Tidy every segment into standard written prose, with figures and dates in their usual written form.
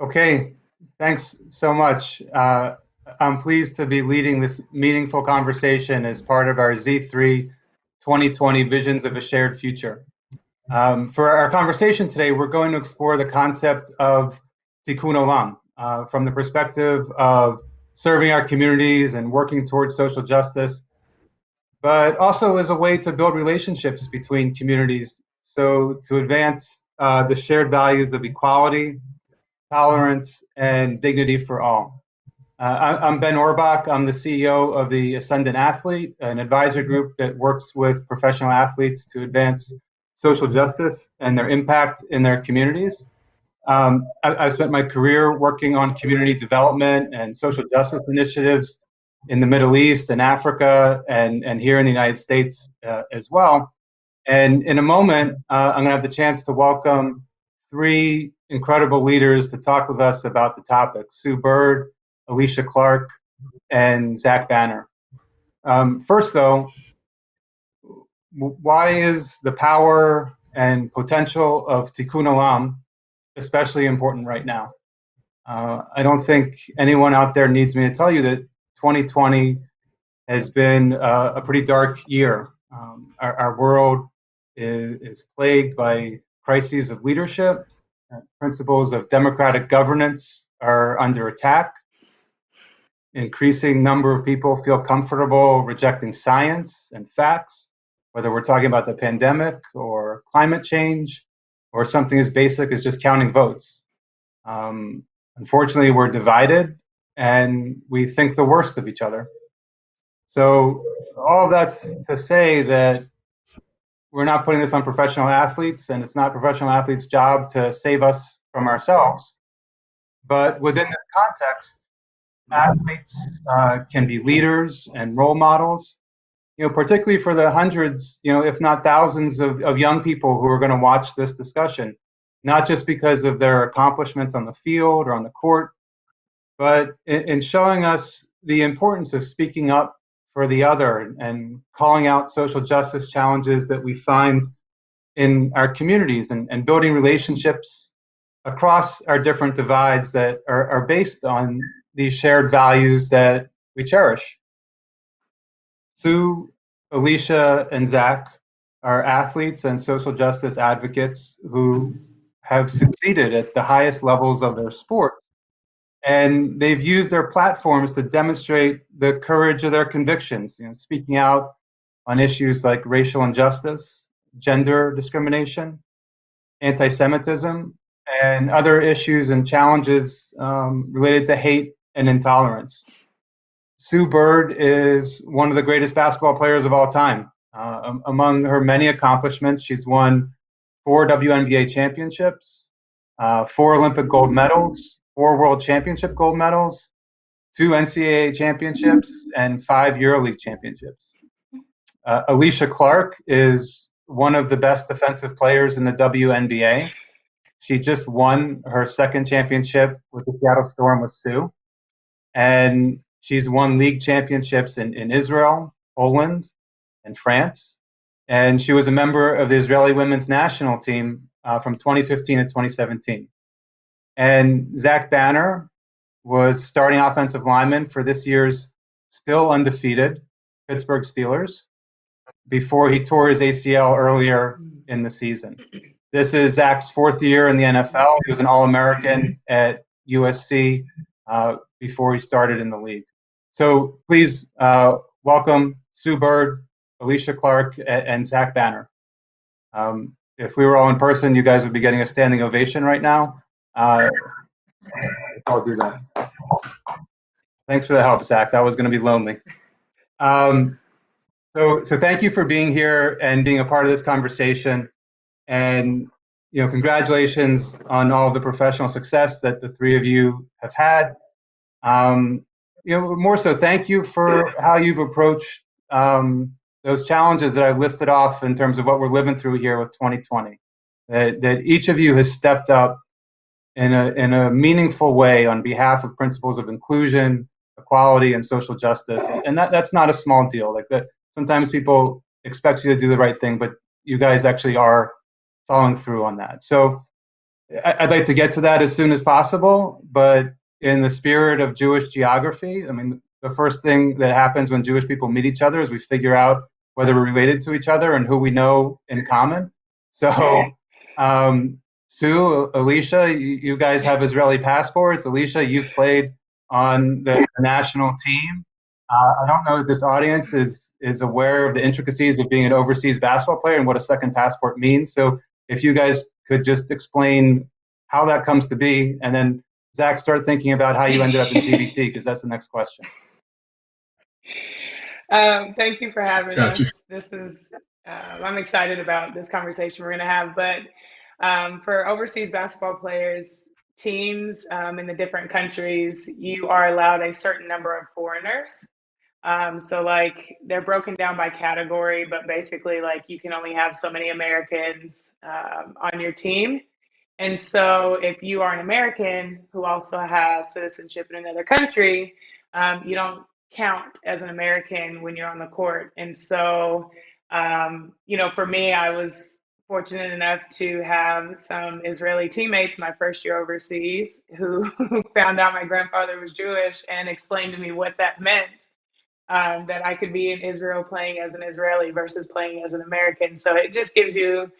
Okay, thanks so much. I'm pleased to be leading this meaningful conversation as part of our Z3 2020 Visions of a Shared Future. For our conversation today, we're going to explore the concept of Tikkun Olam from the perspective of serving our communities and working towards social justice, but also as a way to build relationships between communities. So to advance the shared values of equality, tolerance, and dignity for all. I'm Ben Orbach. I'm the CEO of the Ascendant Athlete, an advisor group that works with professional athletes to advance social justice and their impact in their communities. I've spent my career working on community development and social justice initiatives in the Middle East and Africa and here in the United States as well. And in a moment, I'm going to have the chance to welcome three incredible leaders to talk with us about the topic: Sue Bird, Alysha Clark, and Zach Banner. First, though, why is the power and potential of Tikkun Olam especially important right now? I don't think anyone out there needs me to tell you that 2020 has been a pretty dark year. Our world is plagued by crises of leadership. Principles of democratic governance are under attack. Increasing number of people feel comfortable rejecting science and facts, whether we're talking about the pandemic or climate change or something as basic as just counting votes. Unfortunately, we're divided and we think the worst of each other. So all that's to say that we're not putting this on professional athletes, and it's not professional athletes' job to save us from ourselves. But within this context, athletes can be leaders and role models, particularly for the hundreds, if not thousands of young people who are going to watch this discussion, not just because of their accomplishments on the field or on the court, but in showing us the importance of speaking up for the other and calling out social justice challenges that we find in our communities and building relationships across our different divides that are based on these shared values that we cherish. Sue, Alysha, and Zach are athletes and social justice advocates who have succeeded at the highest levels of their sport. And they've used their platforms to demonstrate the courage of their convictions, speaking out on issues like racial injustice, gender discrimination, anti-Semitism, and other issues and challenges related to hate and intolerance. Sue Bird is one of the greatest basketball players of all time. Among her many accomplishments, she's won 4 WNBA championships, 4 Olympic gold medals, 4 World Championship gold medals, 2 NCAA championships, and 5 EuroLeague championships. Alysha Clark is one of the best defensive players in the WNBA. She just won her second championship with the Seattle Storm with Sue. And she's won league championships in Israel, Poland, and France. And she was a member of the Israeli women's national team from 2015 to 2017. And Zach Banner was starting offensive lineman for this year's still undefeated Pittsburgh Steelers before he tore his ACL earlier in the season. This is Zach's 4th year in the NFL. He was an All-American at USC before he started in the league. So please welcome Sue Bird, Alysha Clark, and Zach Banner. If we were all in person, you guys would be getting a standing ovation right now. I'll do that. Thanks for the help, Zach. That was going to be lonely. So thank you for being here and being a part of this conversation. And congratulations on all of the professional success that the three of you have had. More so, thank you for how you've approached those challenges that I've listed off in terms of what we're living through here with 2020. That each of you has stepped up in a meaningful way on behalf of principles of inclusion, equality, and social justice. And that's not a small deal. Like that, sometimes people expect you to do the right thing, but you guys actually are following through on that. So I'd like to get to that as soon as possible, but in the spirit of Jewish geography, I mean, the first thing that happens when Jewish people meet each other is we figure out whether we're related to each other and who we know in common. So, um, Sue, Alysha, you guys have Israeli passports. Alysha, you've played on the national team. I don't know that this audience is aware of the intricacies of being an overseas basketball player and what a second passport means. So if you guys could just explain how that comes to be, and then Zach, start thinking about how you ended up in CBT, because that's the next question. Thank you for having Gotcha. us. This is, I'm excited about this conversation we're going to have. But for overseas basketball players, teams in the different countries, you are allowed a certain number of foreigners. So like they're broken down by category, but basically like you can only have so many Americans on your team. And so if you are an American who also has citizenship in another country, you don't count as an American when you're on the court. And so, for me, I was fortunate enough to have some Israeli teammates my first year overseas who found out my grandfather was Jewish and explained to me what that meant, that I could be in Israel playing as an Israeli versus playing as an American. So it just gives you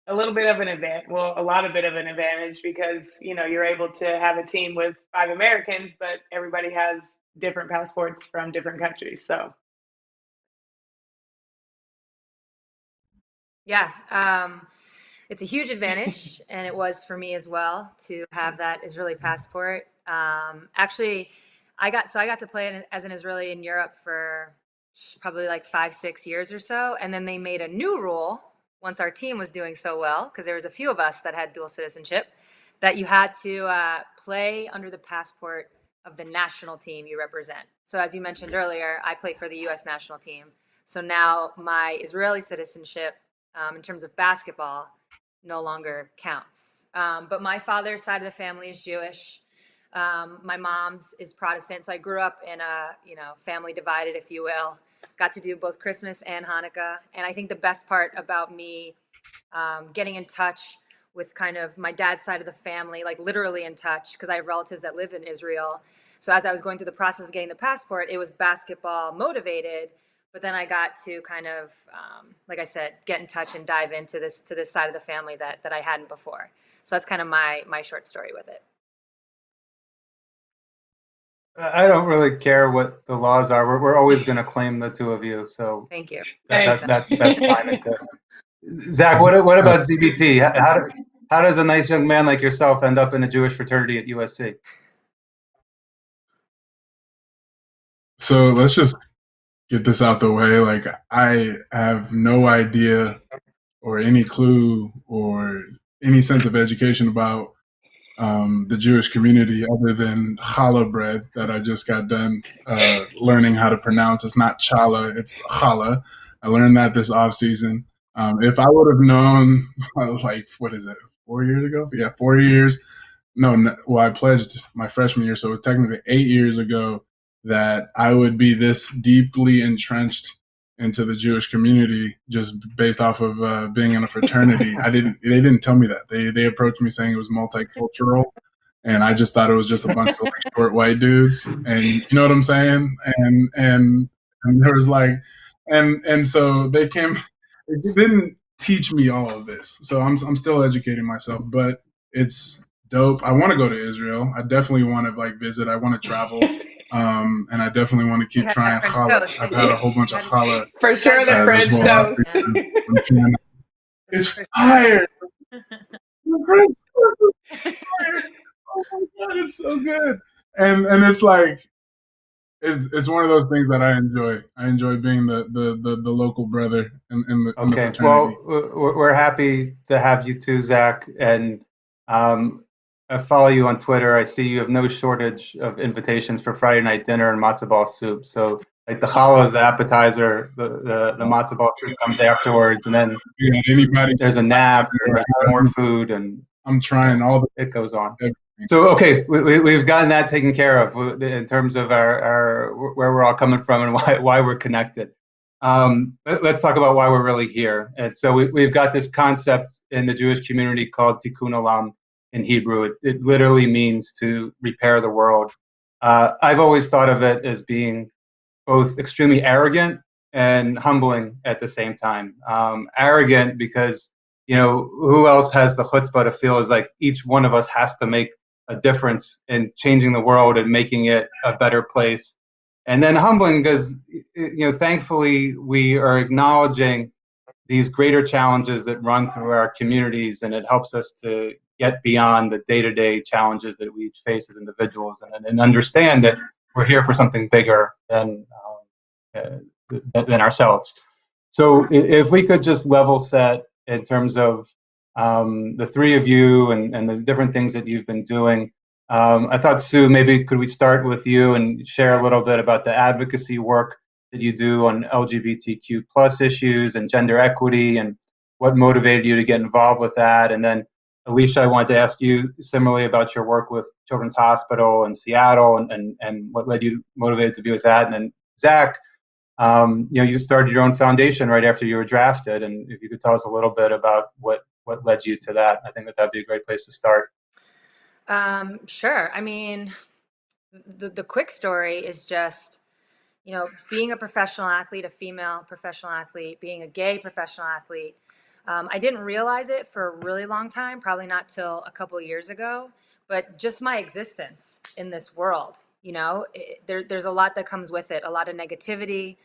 a little bit of an a lot of bit of an advantage because, you're able to have a team with 5 Americans, but everybody has different passports from different countries. So, Yeah, it's a huge advantage, and it was for me as well to have that Israeli passport. Actually, I got to play as an Israeli in Europe for probably like 5, 6 years or so, and then they made a new rule once our team was doing so well, because there was a few of us that had dual citizenship, that you had to play under the passport of the national team you represent. So as you mentioned earlier, I play for the U.S. national team. So now my Israeli citizenship, in terms of basketball, no longer counts. But my father's side of the family is Jewish. My mom's is Protestant, so I grew up in a family divided, if you will. Got to do both Christmas and Hanukkah, and I think the best part about me getting in touch with kind of my dad's side of the family, like literally in touch, because I have relatives that live in Israel. So as I was going through the process of getting the passport, it was basketball motivated, but then I got to kind of, like I said, get in touch and dive into this side of the family that I hadn't before. So that's kind of my short story with it. I don't really care what the laws are. We're always going to claim the two of you. So Thank you. that's fine and good. Zach, what about CBT? How does a nice young man like yourself end up in a Jewish fraternity at USC? So let's just get this out the way. Like, I have no idea or any clue or any sense of education about the Jewish community other than challah bread that I just got done learning how to pronounce. It's not challah, it's challah. I learned that this off season. If I would have known, like, what is it, 4 years ago? Yeah, 4 years. No, well, I pledged my freshman year, so technically 8 years ago, that I would be this deeply entrenched into the Jewish community just based off of being in a fraternity. They didn't tell me that. They approached me saying it was multicultural, and I just thought it was just a bunch of like short white dudes, and you know what I'm saying? And there was like, and so they came. They didn't teach me all of this, so I'm still educating myself, but it's dope. I want to go to Israel. I definitely want to like visit. I want to travel. And I definitely want to keep trying challah. I've had a whole bunch of challah. For sure, the French toast. It's fire. The French toast is fire. Oh my god, it's so good. And it's like it's one of those things that I enjoy. I enjoy being the local brother in the fraternity. Well, we're happy to have you too, Zach, and I follow you on Twitter. I see you have no shortage of invitations for Friday night dinner and matzo ball soup. So like the challah is the appetizer, the matzo ball soup comes afterwards, and then there's a nap, and more food, and I'm trying it goes on. So okay, we've gotten that taken care of in terms of our where we're all coming from and why we're connected. let's talk about why we're really here. And so we've got this concept in the Jewish community called Tikkun Olam in Hebrew. It literally means to repair the world. I've always thought of it as being both extremely arrogant and humbling at the same time. Arrogant because, who else has the chutzpah to feel is like each one of us has to make a difference in changing the world and making it a better place. And then humbling because, thankfully we are acknowledging these greater challenges that run through our communities, and it helps us to get beyond the day-to-day challenges that we face as individuals, and understand that we're here for something bigger than ourselves. So if we could just level set in terms of the three of you and the different things that you've been doing. I thought, Sue, maybe could we start with you and share a little bit about the advocacy work that you do on LGBTQ plus issues and gender equity, and what motivated you to get involved with that. And then, Alysha, I wanted to ask you similarly about your work with Children's Hospital in Seattle, and what led you motivated to be with that. And then, Zach, you started your own foundation right after you were drafted, and if you could tell us a little bit about what led you to that, I think that'd be a great place to start. Sure. I mean, the quick story is just, being a professional athlete, a female professional athlete, being a gay professional athlete. I didn't realize it for a really long time, probably not till a couple of years ago, but just my existence in this world, there's a lot that comes with it, a lot of negativity.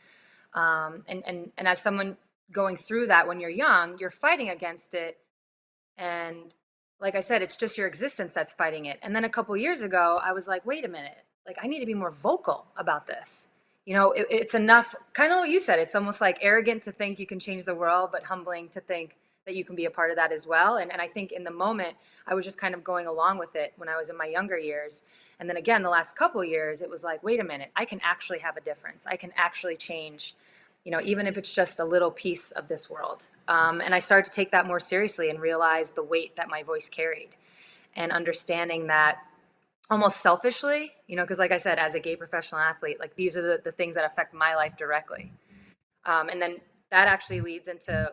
And as someone going through that when you're young, you're fighting against it. And like I said, it's just your existence that's fighting it. And then a couple years ago, I was like, wait a minute, like I need to be more vocal about this. It's enough, kind of what you said. It's almost like arrogant to think you can change the world, but humbling to think that you can be a part of that as well. And I think in the moment, I was just kind of going along with it when I was in my younger years. And then again, the last couple of years, it was like, wait a minute, I can actually have a difference. I can actually change, even if it's just a little piece of this world. And I started to take that more seriously and realize the weight that my voice carried, and understanding that almost selfishly, because like I said, as a gay professional athlete, like these are the things that affect my life directly. And then that actually leads into,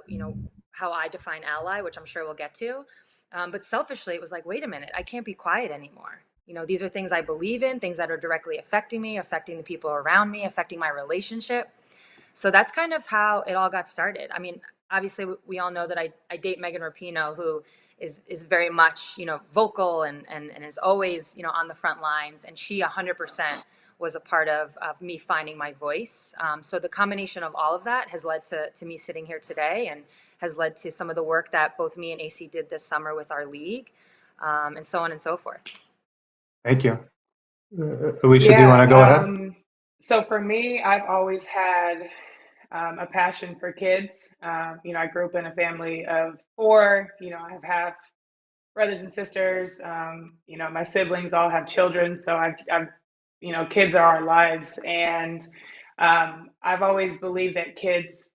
how I define ally, which I'm sure we'll get to. But selfishly, it was like, wait a minute, I can't be quiet anymore. These are things I believe in, things that are directly affecting me, affecting the people around me, affecting my relationship. So that's kind of how it all got started. I mean, obviously, we all know that I date Megan Rapinoe, who is very much, vocal and is always, on the front lines. And she 100% was a part of me finding my voice. So the combination of all of that has led to me sitting here today, and has led to some of the work that both me and AC did this summer with our league, and so on and so forth. Thank you. Alysha, do you want to go ahead? So for me, I've always had a passion for kids. I grew up in a family of four. I have half brothers and sisters. My siblings all have children, so I've kids are our lives, and I've always believed that kids,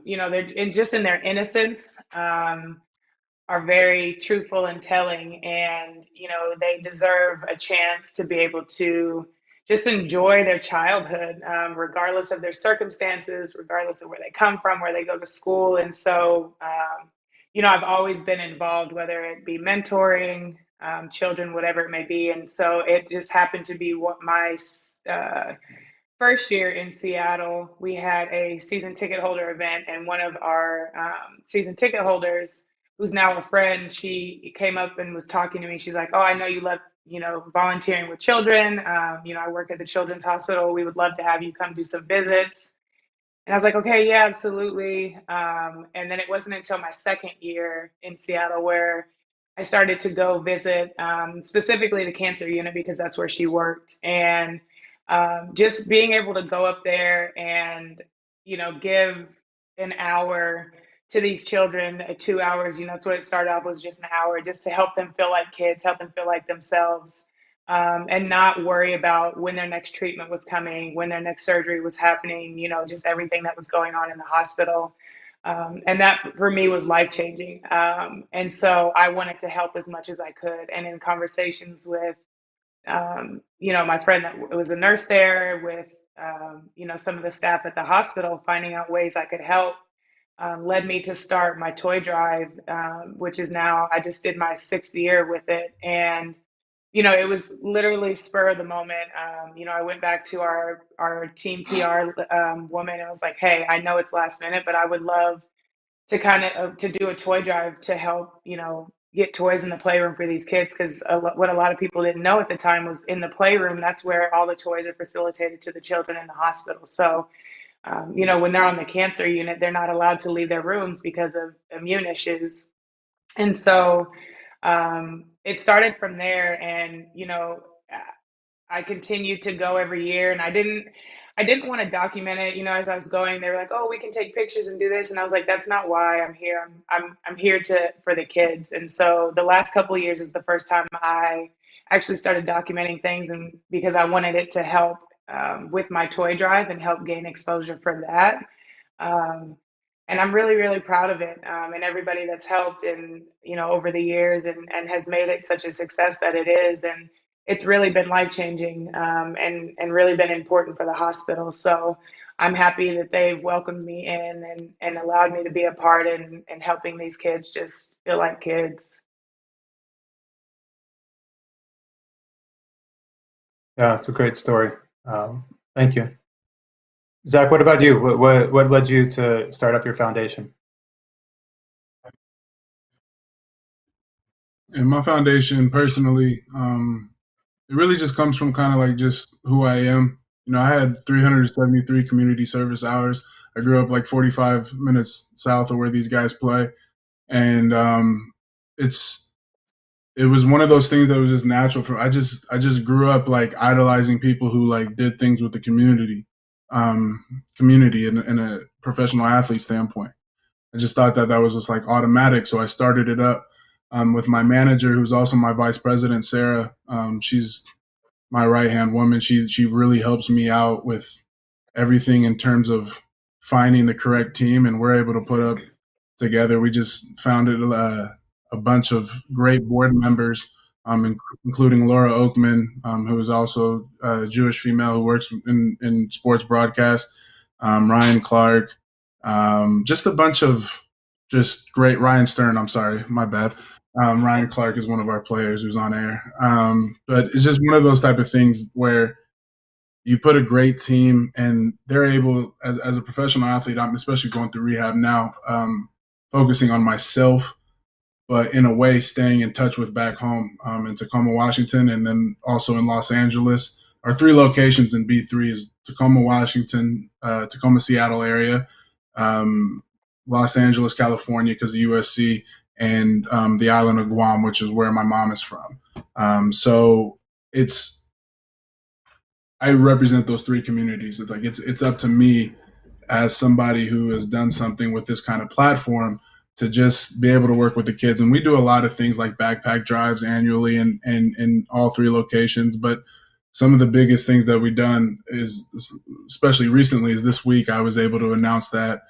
they're just in their innocence. Are very truthful and telling, and they deserve a chance to be able to just enjoy their childhood, regardless of their circumstances, regardless of where they come from, where they go to school. And so I've always been involved, whether it be mentoring children, whatever it may be. And so it just happened to be what my first year in Seattle, we had a season ticket holder event, and one of our season ticket holders, who's now a friend, she came up and was talking to me. She's like, "Oh, I know you love, volunteering with children. I work at the Children's Hospital. We would love to have you come do some visits." And I was like, "Okay, yeah, absolutely." And then it wasn't until my second year in Seattle where I started to go visit, specifically the cancer unit, because that's where she worked. And just being able to go up there and, give an hour to these children, 2 hours, that's what it started off, was just an hour, just to help them feel like kids, help them feel like themselves, and not worry about when their next treatment was coming, when their next surgery was happening, just everything that was going on in the hospital. And that for me was life changing. And so I wanted to help as much as I could. And in conversations with, my friend that was a nurse there, with some of the staff at the hospital, finding out ways I could help, led me to start my toy drive, which is now, I just did my 6th year with it. And, it was literally spur of the moment. I went back to our team PR woman, and I was like, hey, I know it's last minute, but I would love to kind of to do a toy drive to help, get toys in the playroom for these kids. Because what a lot of people didn't know at the time was in the playroom, that's where all the toys are facilitated to the children in the hospital. So, when they're on the cancer unit, they're not allowed to leave their rooms because of immune issues. And so it started from there. And, I continued to go every year, and I didn't want to document it. As I was going, they were like, "Oh, we can take pictures and do this," and I was like, "That's not why I'm here. I'm here for the kids." And so the last couple of years is the first time I actually started documenting things, and because I wanted it to help with my toy drive and help gain exposure for that. Um, and I'm really, really proud of it, and everybody that's helped and over the years, and has made it such a success that it is. And it's really been life changing, and really been important for the hospital. So I'm happy that they've welcomed me in, and allowed me to be a part in helping these kids just feel like kids. Yeah, it's a great story. Thank you. Zach, what about you? What led you to start up your foundation? And my foundation, personally, it really just comes from kind of like just who I am. I had 373 community service hours. I grew up like 45 minutes south of where these guys play, and it's it was one of those things that was just natural for. I just grew up like idolizing people who like did things with the community in a professional athlete standpoint. I just thought that was just like automatic. So I started it up with my manager, who's also my vice president, Sarah. She's my right hand woman. She really helps me out with everything in terms of finding the correct team, and we're able to put up together. We just founded a bunch of great board members, including Laura Oakman, who is also a Jewish female who works in sports broadcast, Ryan Clark, just a bunch of just great. Ryan Stern, I'm sorry, my bad. Ryan Clark is one of our players who's on air. But it's just one of those type of things where you put a great team and they're able, as a professional athlete, I'm especially going through rehab now, focusing on myself, but in a way staying in touch with back home in Tacoma, Washington, and then also in Los Angeles. Our 3 locations in B3 is Tacoma, Washington, Tacoma, Seattle area, Los Angeles, California, because of USC, and the island of Guam, which is where my mom is from. So I represent those 3 communities. It's like it's up to me as somebody who has done something with this kind of platform to just be able to work with the kids. And we do a lot of things like backpack drives annually in all 3 locations. But some of the biggest things that we've done is, especially recently, is this week I was able to announce that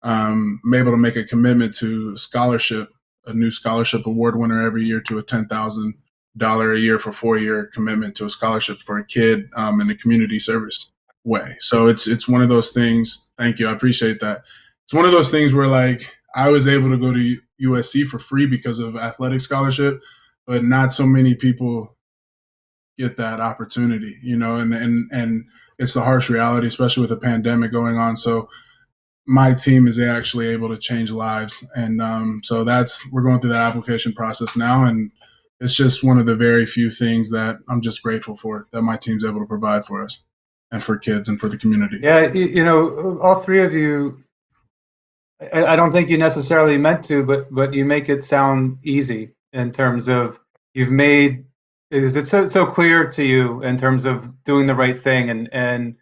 I'm able to make a commitment to scholarship, a new scholarship award winner every year, to a $10,000 a year for 4-year commitment to a scholarship for a kid in a community service way. So it's one of those things. Thank you. I appreciate that. It's one of those things where like I was able to go to USC for free because of athletic scholarship, but not so many people get that opportunity, and it's the harsh reality, especially with the pandemic going on. So my team is actually able to change lives. And so we're going through that application process now. And it's just one of the very few things that I'm just grateful for, that my team's able to provide for us and for kids and for the community. Yeah, all 3 of you, I don't think you necessarily meant to, but you make it sound easy in terms of it's so clear to you in terms of doing the right thing. And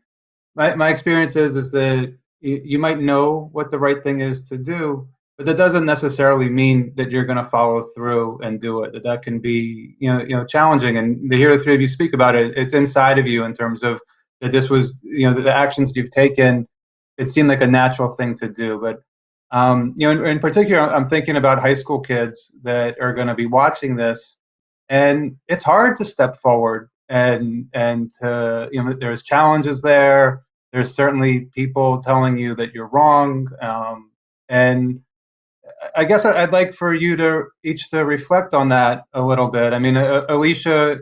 my experience is that you might know what the right thing is to do, but that doesn't necessarily mean that you're going to follow through and do it. That can be challenging. And to hear the 3 of you speak about it, it's inside of you in terms of that this was the actions you've taken. It seemed like a natural thing to do. But in particular, I'm thinking about high school kids that are going to be watching this, and it's hard to step forward and to there's challenges there. there's certainly people telling you that you're wrong. And I guess I'd like for you to each to reflect on that a little bit. I mean, Alysha,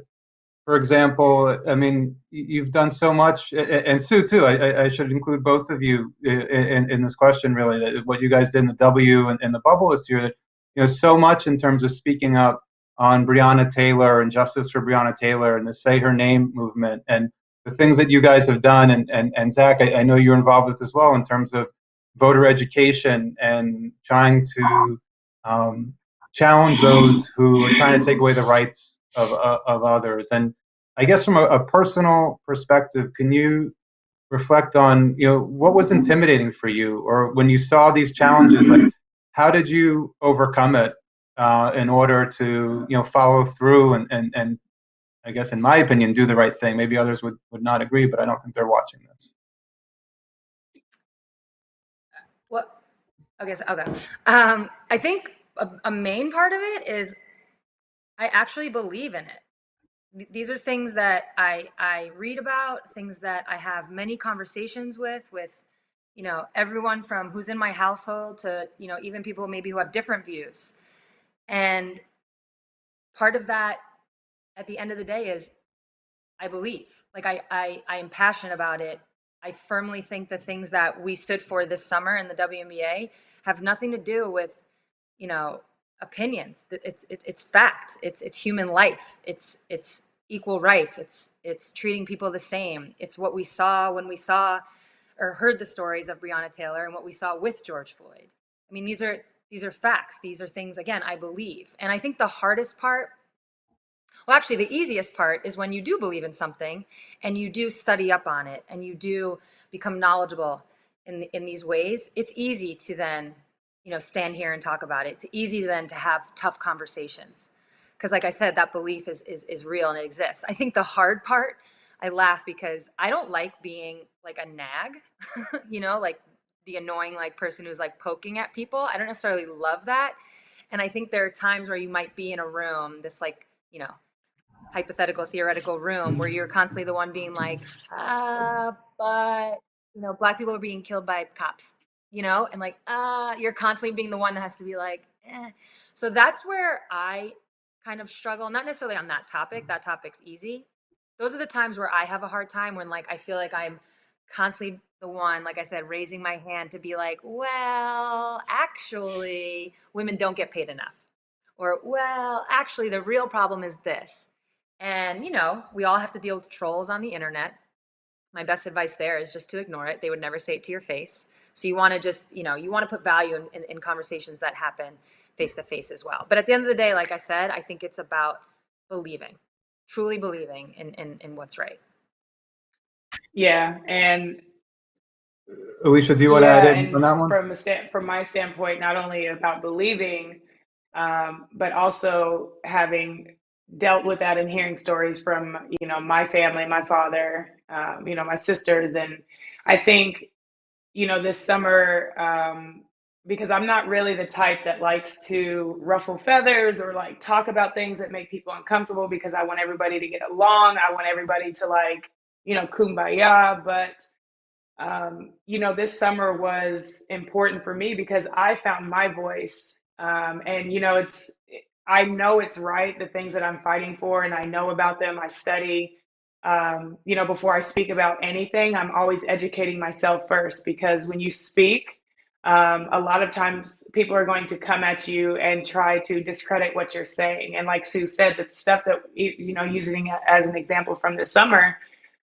for example, I mean, you've done so much, and Sue too. I should include both of you in this question. Really, what you guys did in the W and the bubble this year, so much in terms of speaking up on Breonna Taylor and justice for Breonna Taylor and the Say Her Name movement, and the things that you guys have done. And Zach, I know you're involved with as well in terms of voter education and trying to challenge those who are trying to take away the rights of others. And I guess from a personal perspective, can you reflect on, what was intimidating for you, or when you saw these challenges, like how did you overcome it in order to, follow through and I guess, in my opinion, do the right thing? Maybe others would not agree, but I don't think they're watching this. Well, okay, so I'll go. I think a main part of it is I actually believe in it. These are things that I read about, things that I have many conversations with, everyone from who's in my household to, even people maybe who have different views. And part of that at the end of the day is I believe, like I am passionate about it. I firmly think the things that we stood for this summer in the WNBA have nothing to do with, opinions. It's fact. It's human life. It's equal rights. It's treating people the same. It's what we saw when we saw or heard the stories of Breonna Taylor and what we saw with George Floyd. I mean, these are facts. These are things, again, I believe. And I think the hardest part, well, actually, the easiest part is when you do believe in something and you do study up on it and you do become knowledgeable in these ways. It's easy to then, stand here and talk about it. It's easy then to have tough conversations because, like I said, that belief is real and it exists. I think the hard part, I laugh because I don't like being like a nag, like the annoying like person who's like poking at people. I don't necessarily love that. And I think there are times where you might be in a room, this like, hypothetical, theoretical room where you're constantly the one being like, but, Black people are being killed by cops, and like, you're constantly being the one that has to be like, eh. So that's where I kind of struggle, not necessarily on that topic. That topic's easy. Those are the times where I have a hard time when like I feel like I'm constantly the one, like I said, raising my hand to be like, well, actually, women don't get paid enough. Or, well, actually, the real problem is this. And, we all have to deal with trolls on the internet. My best advice there is just to ignore it. They would never say it to your face. So you want to just, you want to put value in conversations that happen face to face as well. But at the end of the day, like I said, I think it's about believing, truly believing in what's right. Yeah. And Alysha, do you want to add in on that one? From my standpoint, not only about believing, but also having dealt with that and hearing stories from, my family, my father, my sisters. And I think, this summer, because I'm not really the type that likes to ruffle feathers or like talk about things that make people uncomfortable because I want everybody to get along. I want everybody to like, kumbaya. But this summer was important for me because I found my voice. And, I know it's right, the things that I'm fighting for, and I know about them. I study, before I speak about anything, I'm always educating myself first because when you speak, a lot of times people are going to come at you and try to discredit what you're saying. And like Sue said, the stuff that, using it as an example from this summer,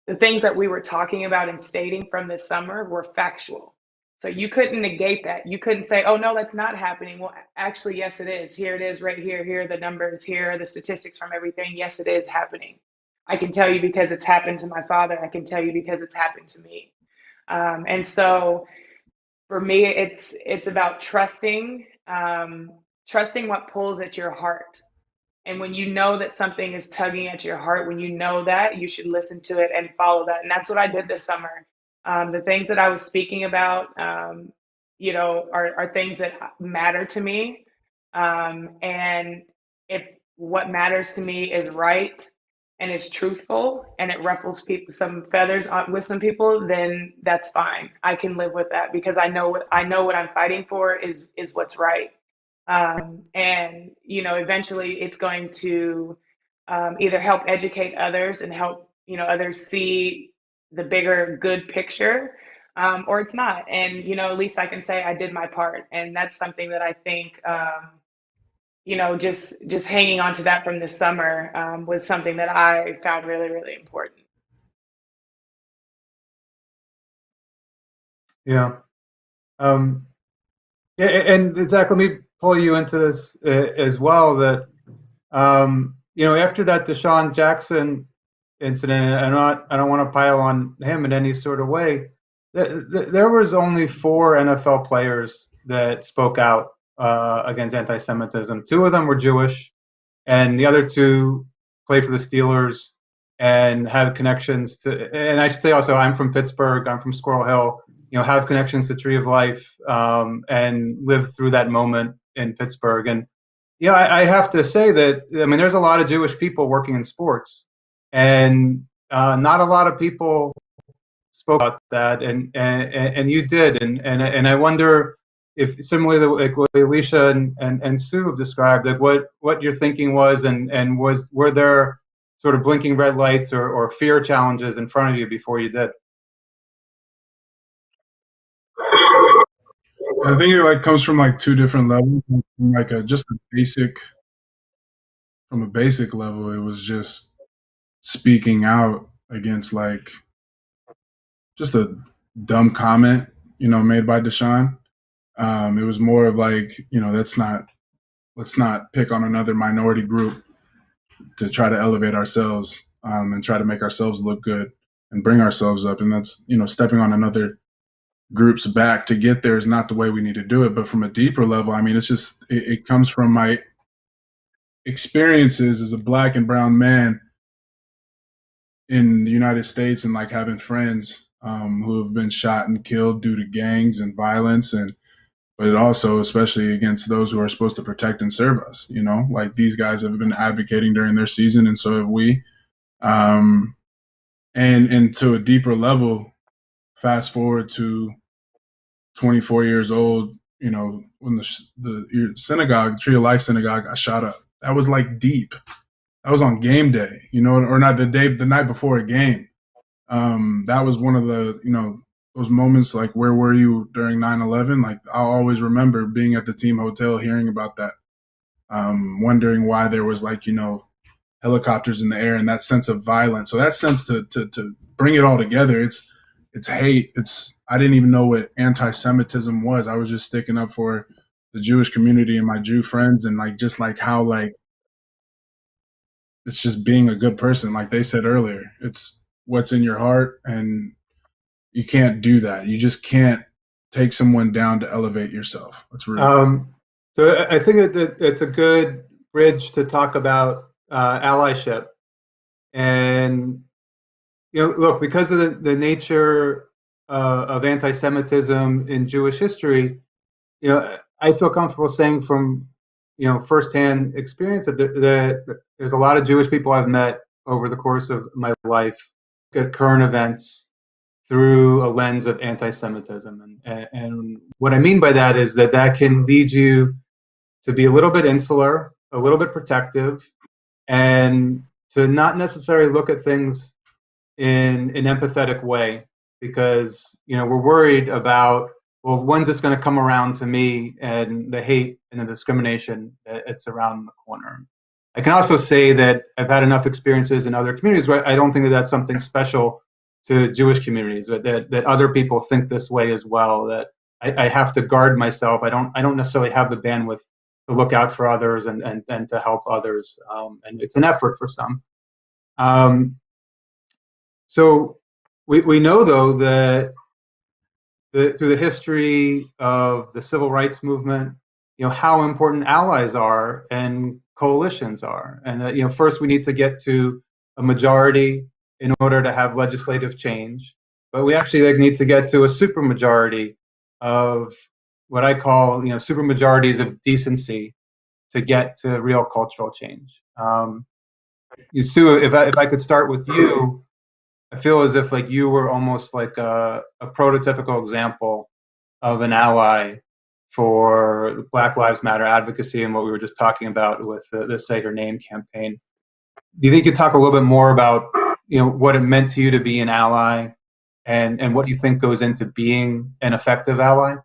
the things that we were talking about and stating from this summer were factual. So you couldn't negate that. You couldn't say, oh, no, that's not happening. Well, actually, yes, it is. Here it is right here. Here are the numbers. Here are the statistics from everything. Yes, it is happening. I can tell you because it's happened to my father. I can tell you because it's happened to me. And so for me, it's about trusting what pulls at your heart. And when you know that something is tugging at your heart, when you know that, you should listen to it and follow that. And that's what I did this summer. The things that I was speaking about, are things that matter to me. And if what matters to me is right and it's truthful and it ruffles people some feathers with some people, then that's fine. I can live with that because I know what I'm fighting for is what's right. And eventually it's going to either help educate others and help others see the bigger good picture, or it's not. And at least I can say I did my part, and that's something that I think just hanging on to that from this summer was something that I found really, really important. Yeah. Yeah, and Zach, let me pull you into this as well. That after that Deshaun Jackson incident, and I don't want to pile on him in any sort of way. There was only 4 NFL players that spoke out against anti-Semitism. 2 of them were Jewish, and the other 2 played for the Steelers and have connections to. And I should say also, I'm from Pittsburgh. I'm from Squirrel Hill. Have connections to Tree of Life, and lived through that moment in Pittsburgh. And I have to say that there's a lot of Jewish people working in sports, and not a lot of people spoke about that, and you did, and I wonder if similarly like what Alysha and Sue have described, like what your thinking was, and were there sort of blinking red lights or fear challenges in front of you before you did? I think it comes from 2 different levels. From a basic level, it was just speaking out against just a dumb comment, made by Deshaun. It was more of let's not pick on another minority group to try to elevate ourselves, and try to make ourselves look good and bring ourselves up. And that's, stepping on another group's back to get there is not the way we need to do it. But from a deeper level, it's just, it comes from my experiences as a Black and brown man in the United States, and having friends who have been shot and killed due to gangs and violence, but also especially against those who are supposed to protect and serve us. These guys have been advocating during their season, and so have we. And to a deeper level, fast forward to 24 years old, when the synagogue, Tree of Life synagogue, got shot up. That was deep. That was on game day, or not the night before a game. That was one of the, those moments where were you during 9/11? I'll always remember being at the team hotel, hearing about that, wondering why there was helicopters in the air, and that sense of violence. So that sense to bring it all together, it's hate. I didn't even know what anti-Semitism was. I was just sticking up for the Jewish community and my Jew friends, and how it's just being a good person. Like they said earlier, it's what's in your heart, and you can't do that. You just can't take someone down to elevate yourself. That's real. So I think that it's a good bridge to talk about allyship. And look, because of the nature of anti-Semitism in Jewish history, I feel comfortable saying from firsthand experience that there's a lot of Jewish people I've met over the course of my life at current events through a lens of anti-Semitism, and what I mean by that is that can lead you to be a little bit insular, a little bit protective, and to not necessarily look at things in an empathetic way, because we're worried about, well, when's this going to come around to me, and the hate and the discrimination it's around the corner. I can also say that I've had enough experiences in other communities where I don't think that that's something special to Jewish communities, that other people think this way as well, that I have to guard myself. I don't necessarily have the bandwidth to look out for others and to help others, and it's an effort for some. So we know, though, that through the history of the civil rights movement, how important allies are and coalitions are, and that first we need to get to a majority in order to have legislative change, but we actually need to get to a supermajority of what I call supermajorities of decency to get to real cultural change. Sue, if I could start with you, I feel as if like you were almost like a prototypical example of an ally for Black Lives Matter advocacy and what we were just talking about with the Say Her Name campaign. Do you think you could talk a little bit more about what it meant to you to be an ally and what you think goes into being an effective ally?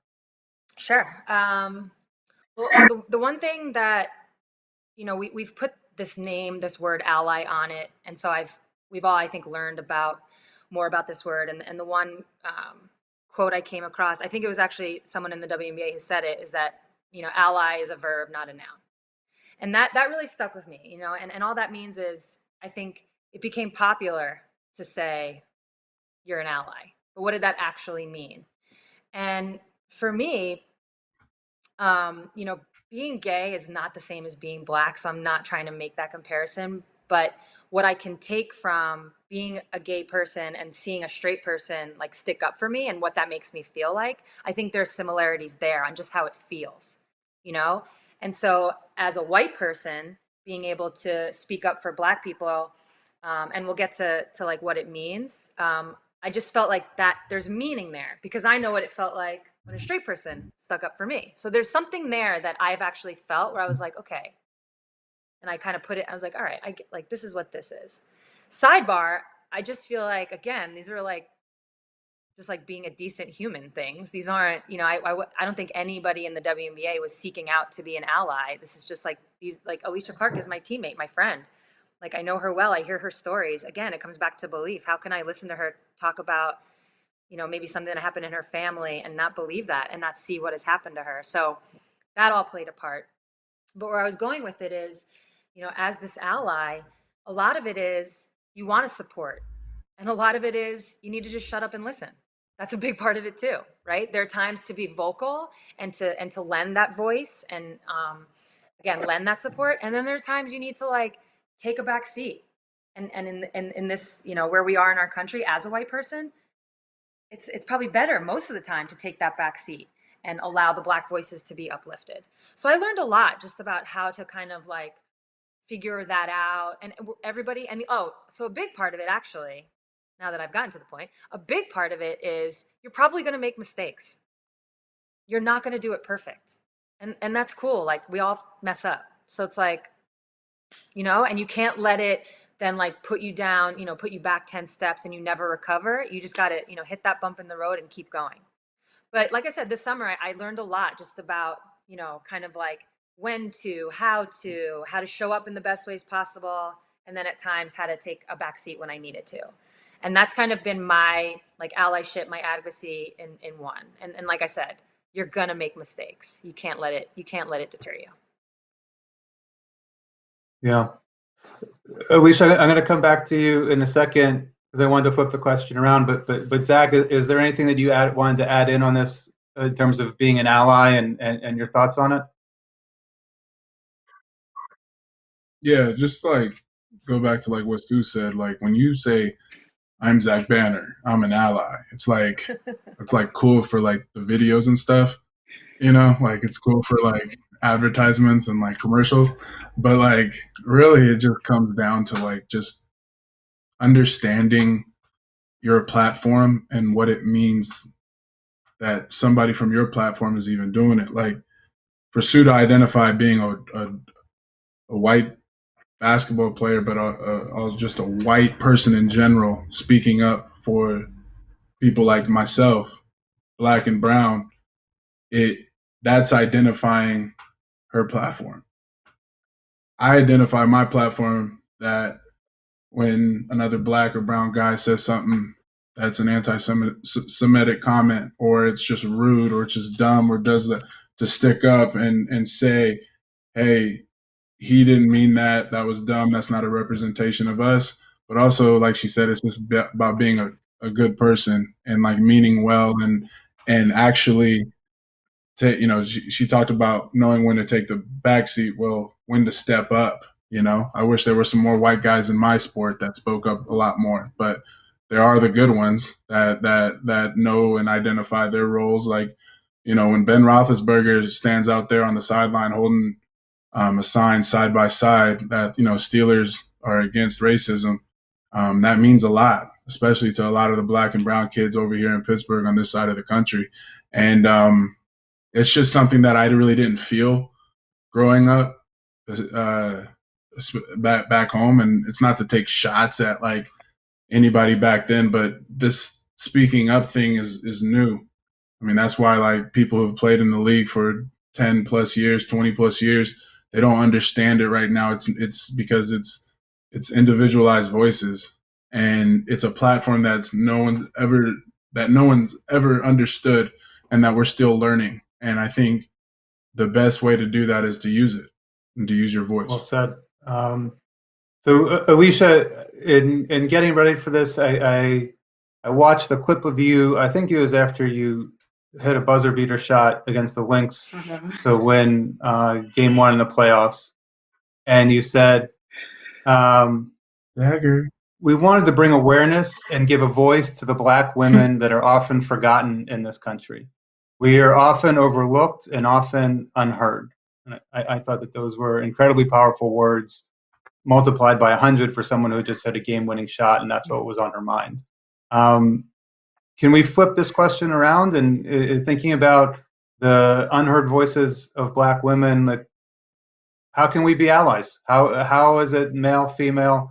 Sure. Well, the one thing that, we've put this name, this word ally on it. And so we've all, I think, learned more about this word. And the one quote I came across, I think it was actually someone in the WNBA who said it, is that, ally is a verb, not a noun. And that really stuck with me, and all that means is, I think it became popular to say you're an ally. But what did that actually mean? And for me, being gay is not the same as being Black, so I'm not trying to make that comparison. But what I can take from being a gay person and seeing a straight person like stick up for me and what that makes me feel like, I think there's similarities there on just how it feels, you know? And so as a white person, being able to speak up for Black people, and we'll get to like what it means. I just felt like that there's meaning there because I know what it felt like when a straight person stuck up for me. So there's something there that I've actually felt where I was like, okay. And I kind of put it, I was like, all right, I get, like, this is what this is. Sidebar, I just feel like, again, these are like, just like being a decent human things. These aren't, I don't think anybody in the WNBA was seeking out to be an ally. This is just like Alysha Clark is my teammate, my friend. Like, I know her well. I hear her stories. Again, it comes back to belief. How can I listen to her talk about, maybe something that happened in her family and not believe that and not see what has happened to her? So that all played a part. But where I was going with it is, as this ally, a lot of it is you want to support. And a lot of it is you need to just shut up and listen. That's a big part of it too, right? There are times to be vocal and to lend that voice and again, lend that support. And then there are times you need to like take a back seat. And in this, where we are in our country as a white person, it's probably better most of the time to take that back seat and allow the Black voices to be uplifted. So I learned a lot just about how to kind of like figure that out. And everybody, so a big part of it actually, now that I've gotten to the point, a big part of it is you're probably going to make mistakes. You're not going to do it perfect. And that's cool. Like, we all mess up. So it's like, and you can't let it then like put you down, put you back 10 steps and you never recover. You just got to, hit that bump in the road and keep going. But like I said, this summer, I learned a lot just about, kind of like when to, how to show up in the best ways possible. And then at times how to take a back seat when I needed to. And that's kind of been my like allyship, my advocacy in one. And like I said, you're going to make mistakes. You can't let it deter you. Yeah. Alysha, I'm going to come back to you in a second because I wanted to flip the question around. But Zach, is there anything that you wanted to add in on this in terms of being an ally and your thoughts on it? Yeah, just like go back to like what Stu said. Like when you say, "I'm Zach Banner, I'm an ally," it's like cool for like the videos and stuff. Like it's cool for like advertisements and like commercials, but like really it just comes down to like just understanding your platform and what it means that somebody from your platform is even doing it. Like for Sue to identify being a white basketball player, but just a white person in general, speaking up for people like myself, Black and brown, that's identifying her platform. I identify my platform that when another Black or brown guy says something that's an anti-Semitic comment, or it's just rude, or it's just dumb, or does that, to stick up and say, hey, he didn't mean that. That was dumb. That's not a representation of us. But also, like she said, it's just about being a good person and like meaning well and actually she talked about knowing when to take the back seat. Well, when to step up. I wish there were some more white guys in my sport that spoke up a lot more, but there are the good ones that know and identify their roles. Like, when Ben Roethlisberger stands out there on the sideline holding a sign side by side that, Steelers are against racism, that means a lot, especially to a lot of the Black and brown kids over here in Pittsburgh on this side of the country. And it's just something that I really didn't feel growing up back home. And it's not to take shots at like anybody back then, but this speaking up thing is new. I mean, that's why like people who've played in the league for 10 plus years, 20 plus years, they don't understand it right now. It's because it's individualized voices, and it's a platform that no one's ever understood, and that we're still learning. And I think the best way to do that is to use it and to use your voice. Well said. So Alysha, in getting ready for this, I watched a clip of you. I think it was after you hit a buzzer beater shot against the Lynx to win game 1 in the playoffs, and you said, Dagger. "We wanted to bring awareness and give a voice to the Black women that are often forgotten in this country. We are often overlooked and often unheard." And I thought that those were incredibly powerful words, multiplied by 100 for someone who just hit a game-winning shot, and that's what was on her mind. Can we flip this question around and thinking about the unheard voices of Black women? Like, how can we be allies? How is it male, female?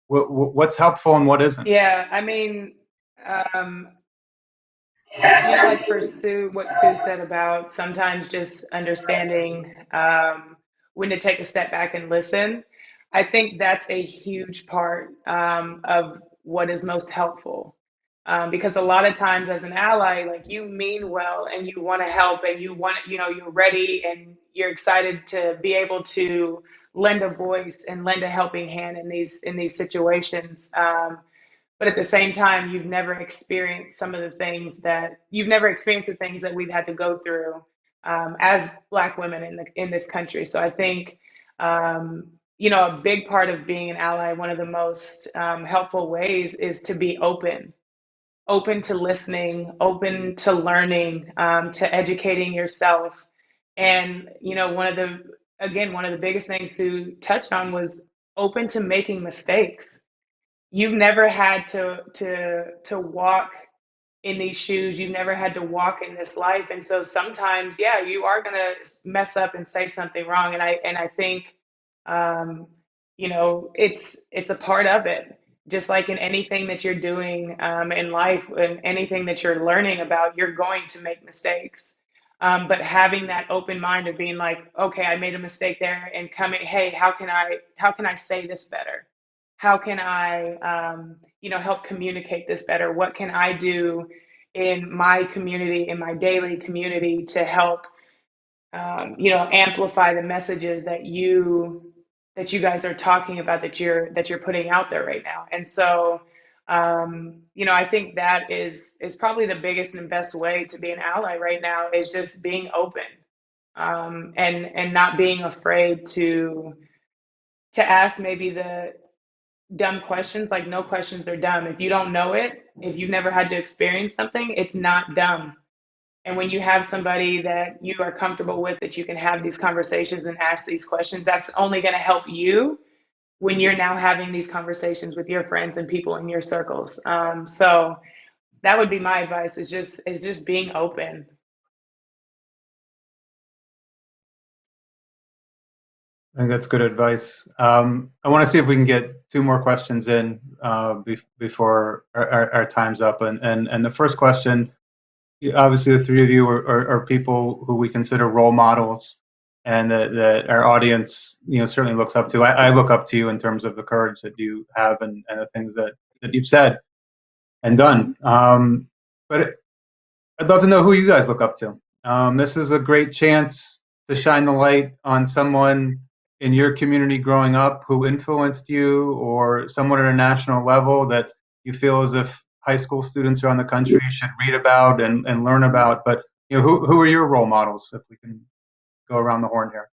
What's helpful and what isn't? Yeah, I mean, like for Sue, what Sue said about sometimes just understanding when to take a step back and listen. I think that's a huge part of what is most helpful. Because a lot of times as an ally, like you mean well and you want to help and you want, you're ready and you're excited to be able to lend a voice and lend a helping hand in these situations. But at the same time, you've never experienced the things that we've had to go through as Black women in this country. So I think, a big part of being an ally, one of the most helpful ways is to be open to listening, open to learning, to educating yourself. And, one of the biggest things Sue touched on was open to making mistakes. You've never had to walk in these shoes. You've never had to walk in this life. And so sometimes, yeah, you are going to mess up and say something wrong. And I think, it's a part of it. Just like in anything that you're doing in life and anything that you're learning about, you're going to make mistakes. But having that open mind of being like, okay, I made a mistake there, and coming, hey, how can I say this better? How can I, help communicate this better? What can I do in my community, in my daily community, to help, amplify the messages that you guys are talking about, that you're putting out there right now? And so, I think that is probably the biggest and best way to be an ally right now, is just being open, and not being afraid to ask maybe the dumb questions. Like, no questions are dumb. If you don't know it, if you've never had to experience something, it's not dumb. And when you have somebody that you are comfortable with, that you can have these conversations and ask these questions, that's only going to help you when you're now having these conversations with your friends and people in your circles. So that would be my advice, is just being open. I think that's good advice. I want to see if we can get 2 more questions in before our time's up. And the first question, obviously the 3 of you are people who we consider role models, and that our audience, certainly looks up to. I look up to you in terms of the courage that you have and the things that you've said and done. But I'd love to know who you guys look up to. This is a great chance to shine the light on someone in your community growing up who influenced you, or someone at a national level that you feel as if high school students around the country should read about and learn about. But who are your role models, if we can go around the horn here?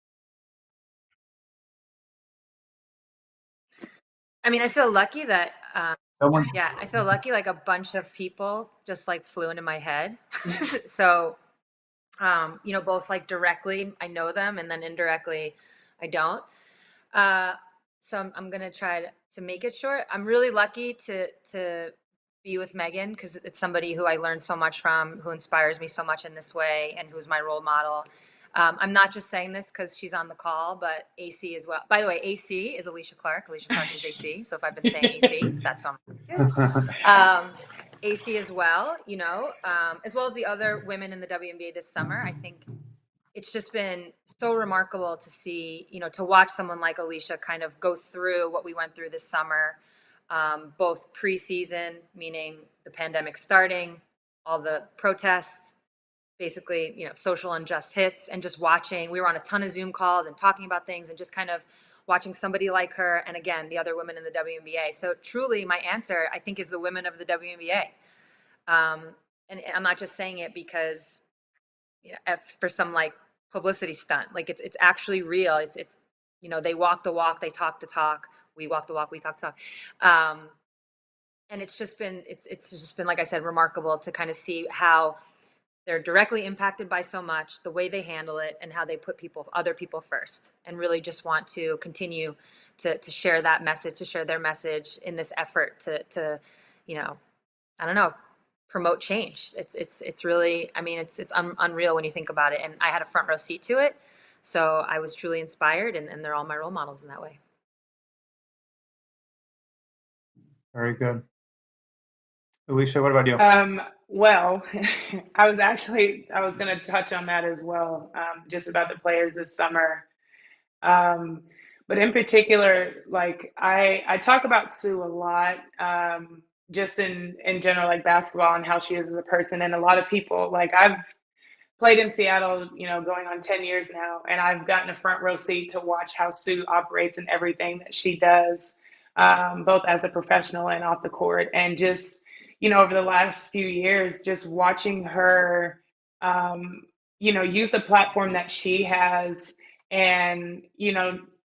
I mean, I feel lucky that Someone. yeah, I feel lucky, like a bunch of people just like flew into my head. So both like directly I know them, and then indirectly I don't. So I'm gonna try to make it short. I'm really lucky to be with Megan because it's somebody who I learned so much from, who inspires me so much in this way, and who's my role model. I'm not just saying this because she's on the call, but AC as well. By the way, AC is Alysha Clark. Alysha Clark is AC. So if I've been saying AC, that's how I'm. AC as well, as well as the other women in the WNBA this summer. I think it's just been so remarkable to see, to watch someone like Alysha kind of go through what we went through this summer, both preseason, meaning the pandemic starting, all the protests, basically, social unjust hits, and just watching. We were on a ton of Zoom calls and talking about things and just kind of watching somebody like her, and again, the other women in the WNBA. So truly, my answer, I think, is the women of the WNBA. And I'm not just saying it because for some like publicity stunt. Like it's actually real. It's they walk the walk, they talk the talk. We walk the walk, we talk the talk. And it's just been like I said, remarkable to kind of see how they're directly impacted by so much, the way they handle it, and how they put other people first, and really just want to continue to share that message, to share their message in this effort to I don't know, promote change. It's really, I mean, it's unreal when you think about it. And I had a front row seat to it. So I was truly inspired, and they're all my role models in that way. Very good. Alysha, what about you? Well, I was going to touch on that as well, just about the players this summer. But in particular, like I talk about Sue a lot, just in general, like basketball and how she is as a person. And a lot of people, like I've played in Seattle, going on 10 years now, and I've gotten a front row seat to watch how Sue operates in everything that she does, both as a professional and off the court. And just, over the last few years, just watching her, use the platform that she has and,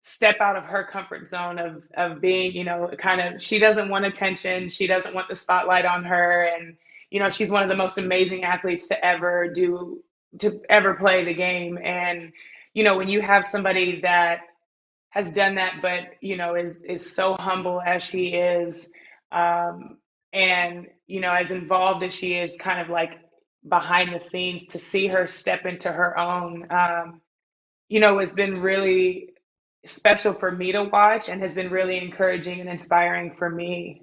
step out of her comfort zone of being, kind of, she doesn't want attention. She doesn't want the spotlight on her. And, she's one of the most amazing athletes to ever play the game. And, when you have somebody that has done that, but, is so humble as she is, and, as involved as she is kind of like behind the scenes, to see her step into her own, has been really special for me to watch, and has been really encouraging and inspiring for me,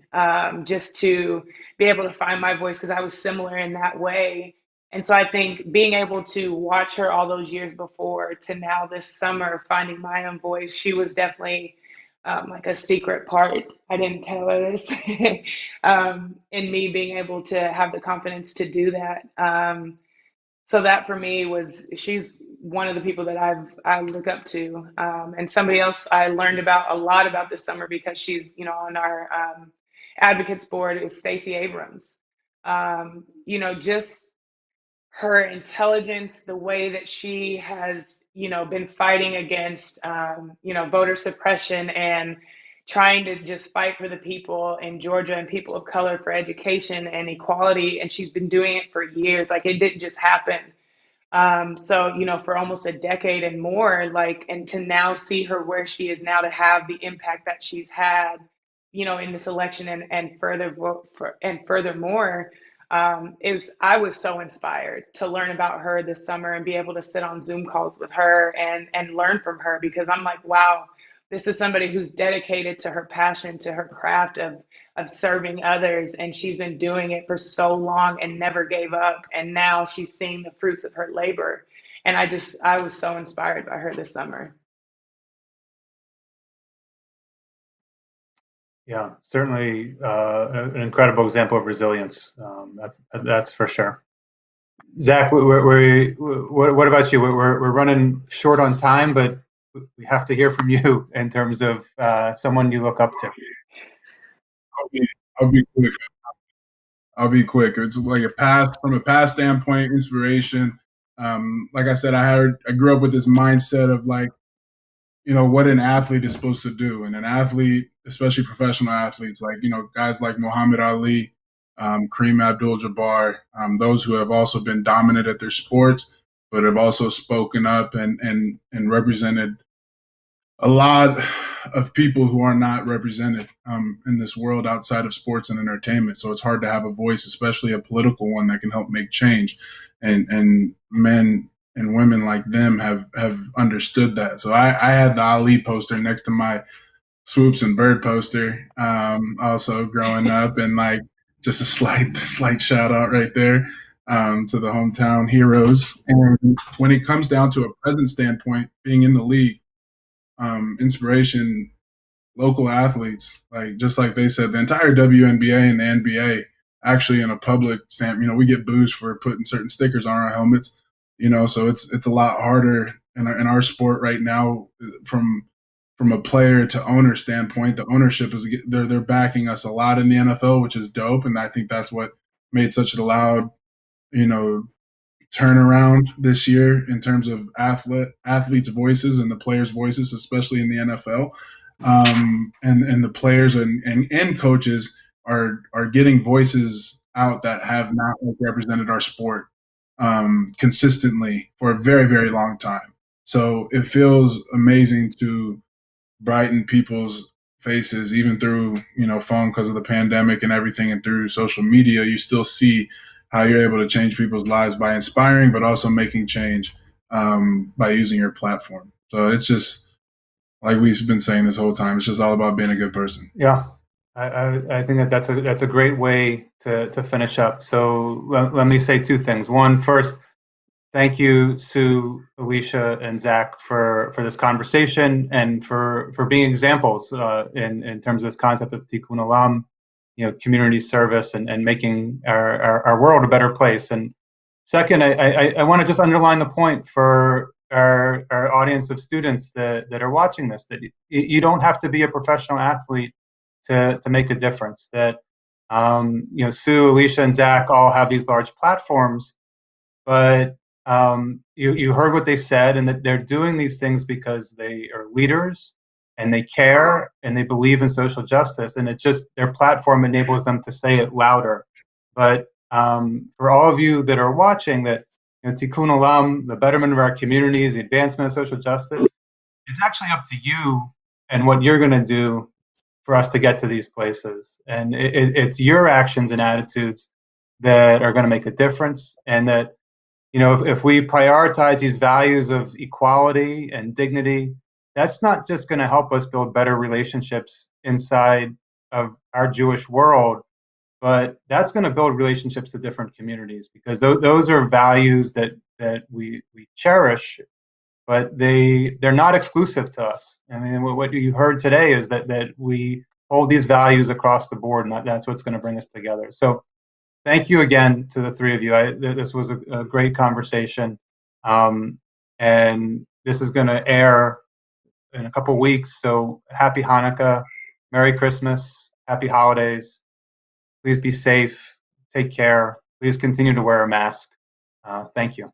just to be able to find my voice, because I was similar in that way. And so I think being able to watch her all those years before to now this summer finding my own voice, she was definitely like a secret part. I didn't tell her this, in me being able to have the confidence to do that. So that for me she's one of the people that I look up to, and somebody else I learned about a lot about this summer, because she's on our advocates board, is Stacey Abrams. Just her intelligence, the way that she has been fighting against voter suppression, and trying to just fight for the people in Georgia and people of color for education and equality. And she's been doing it for years. Like, it didn't just happen. So, for almost a decade and more, like, and to now see her where she is now, to have the impact that she's had, in this election, and furthermore, I was so inspired to learn about her this summer and be able to sit on Zoom calls with her and learn from her, because I'm like, wow, this is somebody who's dedicated to her passion, to her craft of serving others. And she's been doing it for so long and never gave up. And now she's seeing the fruits of her labor. And I was so inspired by her this summer. Yeah, certainly an incredible example of resilience. That's for sure. Zach, what about you? We're running short on time, but we have to hear from you in terms of someone you look up to. I'll be quick. I'll be quick. It's like from a past standpoint, inspiration. Like I said, I grew up with this mindset of like, what an athlete is supposed to do. And an athlete, especially professional athletes, like, guys like Muhammad Ali, Kareem Abdul-Jabbar, those who have also been dominant at their sports, but have also spoken up and represented a lot of people who are not represented in this world outside of sports and entertainment. So it's hard to have a voice, especially a political one that can help make change. And men and women like them have understood that. So I had the Ali poster next to my Swoops and Bird poster, also growing up, and like just a slight shout out right there to the hometown heroes. And when it comes down to a present standpoint, being in the league, inspiration, local athletes, like just like they said, the entire WNBA and the NBA actually in a public stamp, we get booze for putting certain stickers on our helmets, so it's a lot harder in our sport right now from a player to owner standpoint. The ownership is they're backing us a lot in the NFL, which is dope, and I think that's what made such a loud, turnaround this year in terms of athletes' voices and the players' voices, especially in the NFL. And the players and coaches are getting voices out that have not represented our sport consistently for a very, very long time. So it feels amazing to brighten people's faces, even through phone because of the pandemic and everything, and through social media. You still see how you're able to change people's lives by inspiring, but also making change by using your platform. So it's just like we've been saying this whole time. It's just all about being a good person. Yeah, I think that's a great way to finish up. So let me say two things. One, first, thank you, Sue, Alysha, and Zach for this conversation and for being examples in terms of this concept of Tikkun Olam, community service and making our world a better place. And second, I want to just underline the point for our audience of students that are watching this, that you don't have to be a professional athlete to make a difference. That Sue, Alysha, and Zach all have these large platforms, but you heard what they said, and that they're doing these things because they are leaders and they care and they believe in social justice, and it's just their platform enables them to say it louder. But for all of you that are watching, that Tikkun Olam, the betterment of our communities, the advancement of social justice, it's actually up to you and what you're going to do for us to get to these places. And it's your actions and attitudes that are going to make a difference, and that if we prioritize these values of equality and dignity, that's not just going to help us build better relationships inside of our Jewish world, but that's going to build relationships to different communities, because those are values that we cherish, but they're not exclusive to us. I mean, what you heard today is that we hold these values across the board, and that's what's going to bring us together. So thank you again to the three of you. This was a great conversation, and this is going to air in a couple weeks. So happy Hanukkah, Merry Christmas, Happy Holidays. Please be safe. Take care. Please continue to wear a mask. Thank you.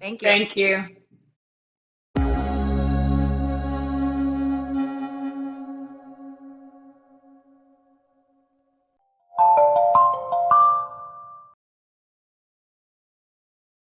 Thank you. Thank you.